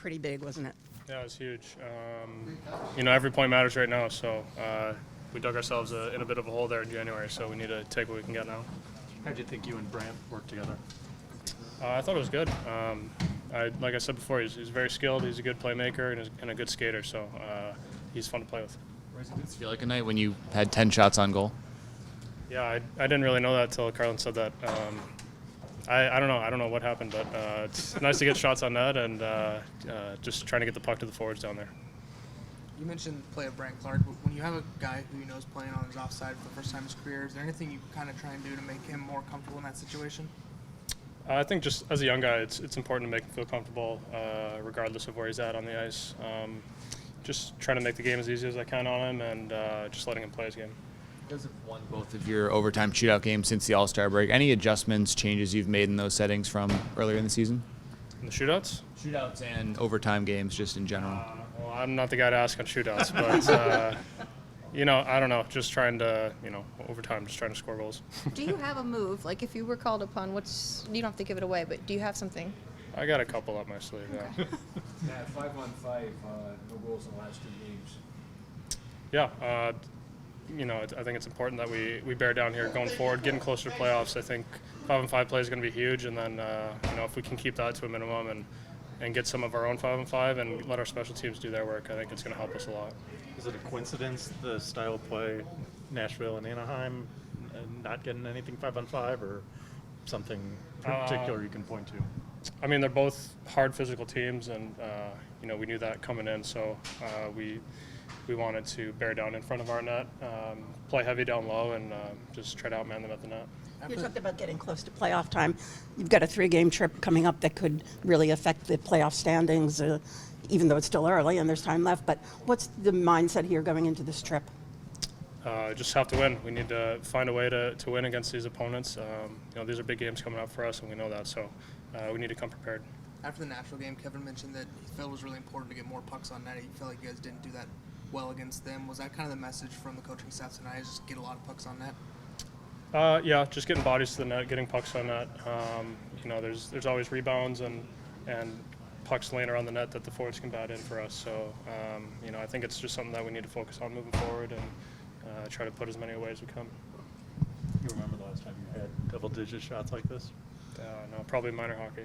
pretty big, wasn't it? Yeah, it's huge. Every point matters right now, so we dug ourselves in a bit of a hole there in January, so we need to take what we can get now. How do you think you and Brant work together? I thought it was good. Like I said before, he's very skilled, he's a good playmaker, and a good skater, so he's fun to play with. Did it feel like a night when you had 10 shots on goal? Yeah, I didn't really know that until Carlin said that. I don't know what happened, but it's nice to get shots on net and just trying to get the puck to the forwards down there. You mentioned the play of Brant Clark, but when you have a guy who you know is playing on his offside for the first time in his career, is there anything you kind of try and do to make him more comfortable in that situation? I think just as a young guy, it's important to make him feel comfortable, regardless of where he's at on the ice. Just trying to make the game as easy as I can on him, and just letting him play his game. You guys have won both of your overtime shootout games since the All-Star break. Any adjustments, changes you've made in those settings from earlier in the season? In the shootouts? Shootouts and overtime games, just in general. Well, I'm not the guy to ask on shootouts, but I don't know. Just trying to, overtime, just trying to score goals. Do you have a move? Like if you were called upon, you don't have to give it away, but do you have something? I got a couple up my sleeve. Okay. Yeah, 5-on-5, no goals in the last 2 games. Yeah. I think it's important that we bear down here going forward, getting closer to playoffs. I think 5-on-5 play is going to be huge, and then if we can keep that to a minimum and get some of our own 5-on-5 and let our special teams do their work, I think it's going to help us a lot. Is it a coincidence, the style of play, Nashville and Anaheim, not getting anything 5-on-5, or something particular you can point to? I mean, they're both hard physical teams, and we knew that coming in, so we wanted to bear down in front of our net, play heavy down low, and just try to outman them at the net. You talked about getting close to playoff time. You've got a 3-game trip coming up that could really affect the playoff standings, even though it's still early and there's time left. But what's the mindset here going into this trip? Just have to win. We need to find a way to win against these opponents. These are big games coming up for us, and we know that, so we need to come prepared. After the Nashville game, Kevin mentioned that he felt it was really important to get more pucks on net. He felt like you guys didn't do that well against them. Was that kind of the message from the coaching staff tonight, is just get a lot of pucks on net? Yeah, just getting bodies to the net, getting pucks on net. There's always rebounds and pucks laying around the net that the forwards can bat in for us. So, I think it's just something that we need to focus on moving forward and try to put as many away as we can. You remember the last time you had double-digit shots like this? No, probably minor hockey.